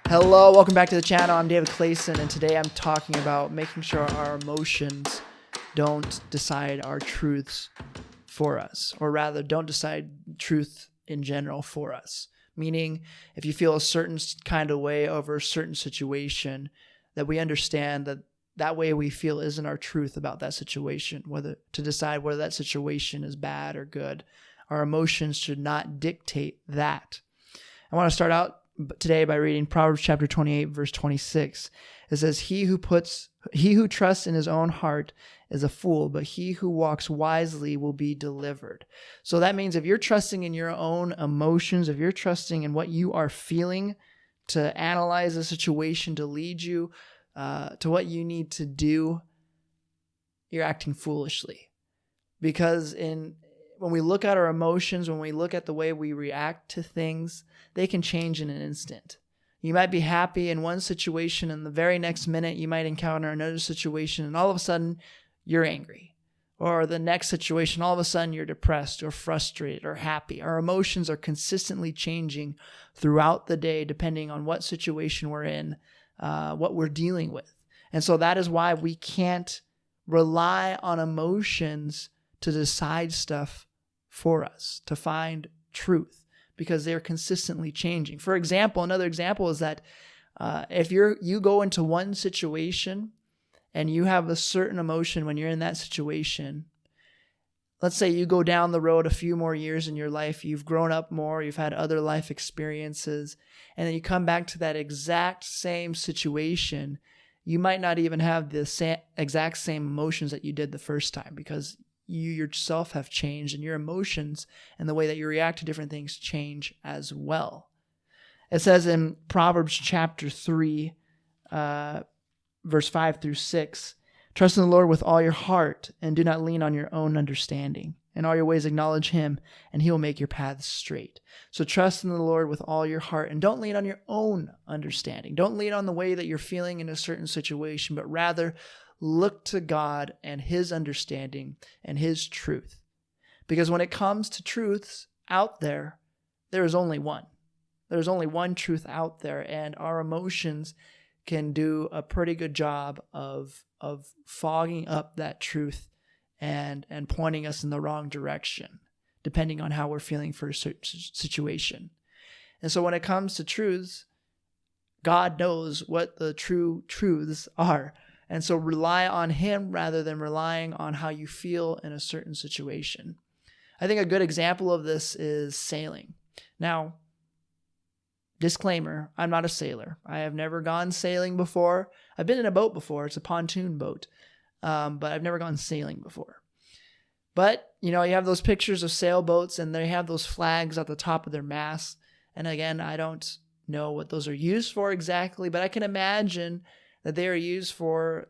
Hello, welcome back to the channel. I'm David Clayson, and today I'm talking about making sure our emotions don't decide our truths for us, or rather, don't decide truth in general for us. Meaning, if you feel a certain kind of way over a certain situation, that we understand that that way we feel isn't our truth about that situation, whether to decide whether that situation is bad or good. Our emotions should not dictate that. I want to start out today by reading Proverbs chapter 28, verse 26. It says, He who trusts in his own heart is a fool, but he who walks wisely will be delivered. So that means if you're trusting in your own emotions, if you're trusting in what you are feeling to analyze a situation, to lead you to what you need to do, you're acting foolishly. Because when we look at our emotions, when we look at the way we react to things, they can change in an instant. You might be happy in one situation, and the very next minute you might encounter another situation, and all of a sudden you're angry. Or the next situation, all of a sudden you're depressed or frustrated or happy. Our emotions are consistently changing throughout the day, depending on what situation we're in, what we're dealing with. And so that is why we can't rely on emotions to decide stuff for us, to find truth, because they're consistently changing. For example, another example is that if you go into one situation and you have a certain emotion when you're in that situation, let's say you go down the road a few more years in your life, you've grown up more, you've had other life experiences, and then you come back to that exact same situation, you might not even have the exact same emotions that you did the first time, because you yourself have changed, and your emotions and the way that you react to different things change as well. It says in Proverbs chapter 3, verse 5 through 6, trust in the Lord with all your heart and do not lean on your own understanding. In all your ways acknowledge him, and he will make your paths straight. So trust in the Lord with all your heart, and don't lean on your own understanding. Don't lean on the way that you're feeling in a certain situation, but rather look to God and his understanding and his truth. Because when it comes to truths out there, there is only one. There's only one truth out there, and our emotions can do a pretty good job of fogging up that truth and pointing us in the wrong direction, depending on how we're feeling for a certain situation. And so when it comes to truths, God knows what the true truths are. And so rely on him rather than relying on how you feel in a certain situation. I think a good example of this is sailing. Now, disclaimer, I'm not a sailor. I have never gone sailing before. I've been in a boat before. It's a pontoon boat. But I've never gone sailing before. But, you have those pictures of sailboats, and they have those flags at the top of their masts. And again, I don't know what those are used for exactly, but I can imagine that they are used for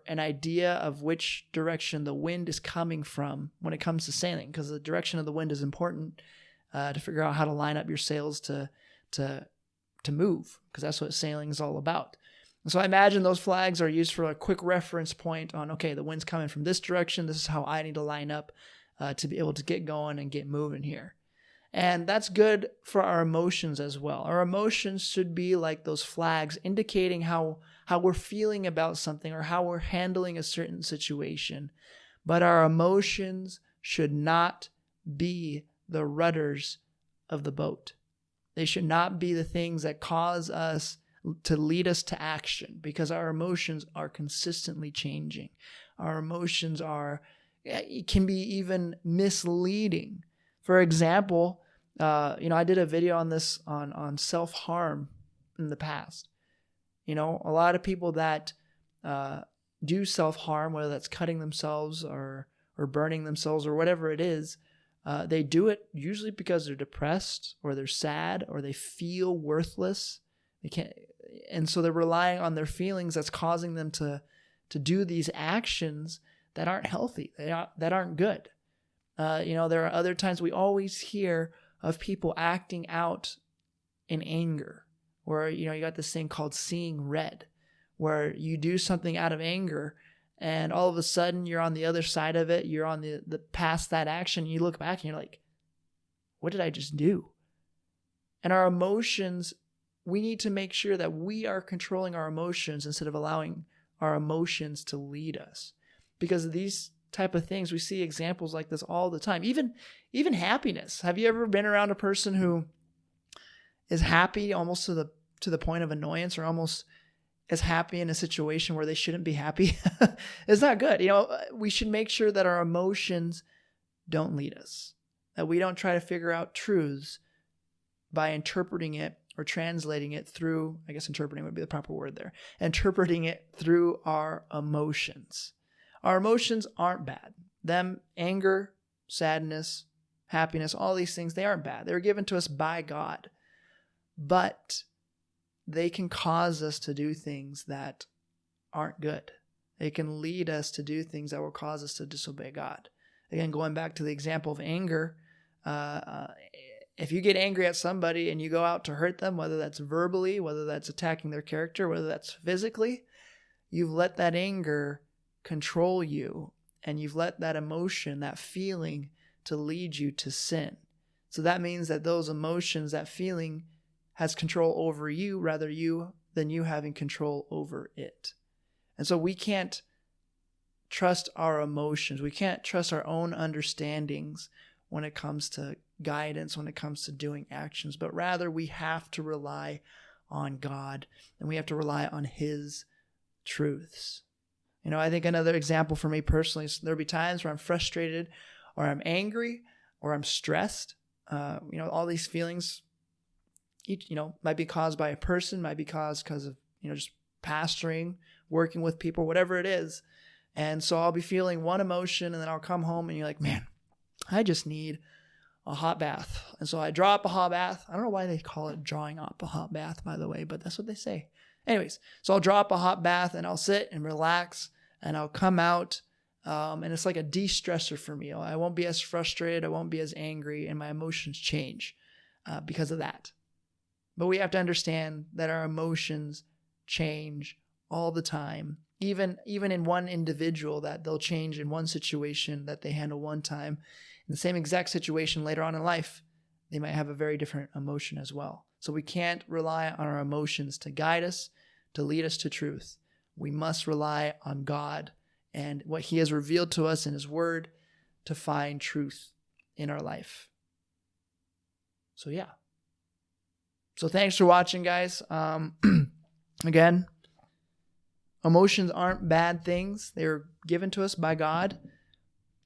an idea of which direction the wind is coming from when it comes to sailing, because the direction of the wind is important to figure out how to line up your sails to move, because that's what sailing is all about. And so I imagine those flags are used for a quick reference point on, okay, the wind's coming from this direction. This is how I need to line up to be able to get going and get moving here. And that's good for our emotions as well. Our emotions should be like those flags indicating how we're feeling about something or how we're handling a certain situation. But our emotions should not be the rudders of the boat. They should not be the things that cause us to lead us to action, because our emotions are consistently changing. Our emotions can be even misleading. For example, I did a video on this on self-harm in the past. A lot of people that do self-harm, whether that's cutting themselves or burning themselves or whatever it is, they do it usually because they're depressed or they're sad or they feel worthless. They can't, and so they're relying on their feelings that's causing them to do these actions that aren't healthy, that aren't good. There are other times we always hear of people acting out in anger, where, you got this thing called seeing red, where you do something out of anger and all of a sudden you're on the other side of it. You're on the past that action. You look back and you're like, what did I just do? And our emotions we need to make sure that we are controlling our emotions instead of allowing our emotions to lead us. Because of these type of things, we see examples like this all the time. Even happiness. Have you ever been around a person who is happy almost to the point of annoyance, or almost is happy in a situation where they shouldn't be happy? It's not good. We should make sure that our emotions don't lead us, that we don't try to figure out truths by interpreting it or translating it through, I guess interpreting would be the proper word there, interpreting it through our emotions. Our emotions aren't bad. Them, anger, sadness, happiness, all these things, they aren't bad. They were given to us by God. But they can cause us to do things that aren't good. They can lead us to do things that will cause us to disobey God. Again, going back to the example of anger, if you get angry at somebody and you go out to hurt them, whether that's verbally, whether that's attacking their character, whether that's physically, you've let that anger control you, and you've let that emotion, that feeling, to lead you to sin. So that means that those emotions, that feeling, has control over you rather than you having control over it. And so we can't trust our emotions. We can't trust our own understandings when it comes to guidance, when it comes to doing actions, but rather we have to rely on God, and we have to rely on His truths. I think another example for me personally is there'll be times where I'm frustrated, or I'm angry, or I'm stressed. All these feelings, might be caused by a person, might be caused because of, just pastoring, working with people, whatever it is. And so I'll be feeling one emotion, and then I'll come home and you're like, man, I just need a hot bath. And so I draw up a hot bath. I don't know why they call it drawing up a hot bath, by the way, but that's what they say. Anyways, so I'll draw up a hot bath and I'll sit and relax, and I'll come out. And it's like a de-stressor for me. I won't be as frustrated. I won't be as angry, and my emotions change because of that. But we have to understand that our emotions change all the time. Even in one individual, that they'll change in one situation that they handle one time. In the same exact situation later on in life, they might have a very different emotion as well. So we can't rely on our emotions to guide us, to lead us to truth. We must rely on God and what He has revealed to us in His Word to find truth in our life. So yeah. So thanks for watching, guys. Again, emotions aren't bad things. They're given to us by God.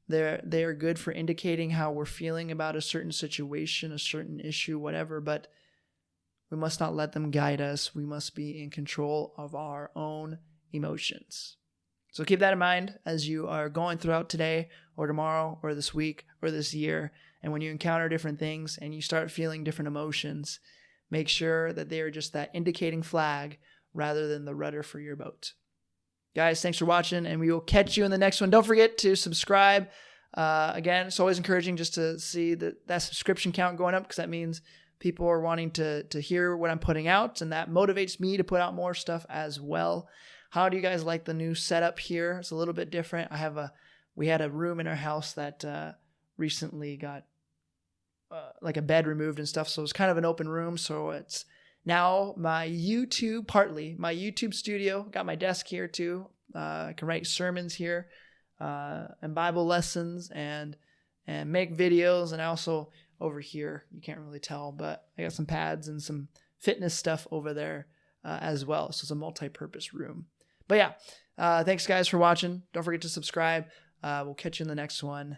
They are good for indicating how we're feeling about a certain situation, a certain issue, whatever, but we must not let them guide us. We must be in control of our own emotions. So keep that in mind as you are going throughout today or tomorrow or this week or this year. And when you encounter different things and you start feeling different emotions, make sure that they are just that indicating flag rather than the rudder for your boat. Guys, thanks for watching, and we will catch you in the next one. Don't forget to subscribe. Again, it's always encouraging just to see that subscription count going up, because that means people are wanting to hear what I'm putting out, and that motivates me to put out more stuff as well. How do you guys like the new setup here? It's a little bit different. We had a room in our house that recently got like a bed removed and stuff, so it's kind of an open room. So it's now my YouTube studio. Got my desk here too. I can write sermons here and Bible lessons and make videos. And also over here, you can't really tell, but I got some pads and some fitness stuff over there as well. So it's a multi-purpose room. But yeah, thanks guys for watching. Don't forget to subscribe. We'll catch you in the next one.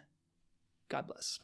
God bless.